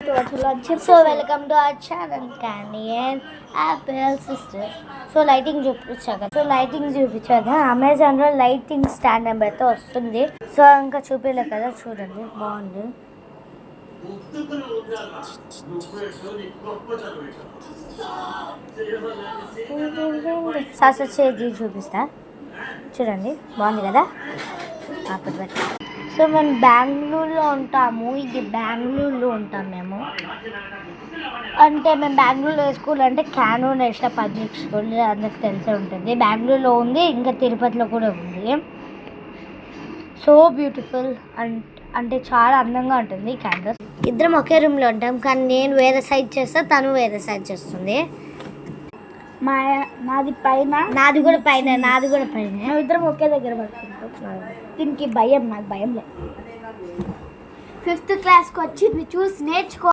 to our channel. So welcome to our channel, Candy and Apple Sisters. So lighting చూపించాక అమెజాన్లో lighting stand నెంబర్తో వస్తుంది. So ఇంకా చూపించలేదు కదా, చూడండి బాగుంది. సాసొచ్చేది చూపిస్తా, చూడండి బాగుంది కదా. సో మేము బెంగళూరులో ఉంటాము, ఇది బెంగళూరులో ఉంటాం మేము. అంటే మేము బెంగళూరులో స్కూల్ అంటే క్యానో నేషనల్ పబ్లిక్ స్కూల్, అందరికి తెలిసే ఉంటుంది. బెంగళూరులో ఉంది, ఇంకా తిరుపతిలో కూడా ఉంది. సో బ్యూటిఫుల్ అంటే చాలా అందంగా ఉంటుంది క్యాంపస్. ఇద్దరం ఒకే రూమ్లో ఉంటాం, కానీ నేను వేరే సైడ్ చేస్తా, తను వేరే సైడ్ చేస్తుంది. నాది పైన, నాది కూడా పైన. మేము ఇద్దరం ఒకే దగ్గర పడుకుంటాం. దీనికి భయం, నాకు భయం లేదు. 5th క్లాస్కి వచ్చింది, చూసి నేర్చుకో.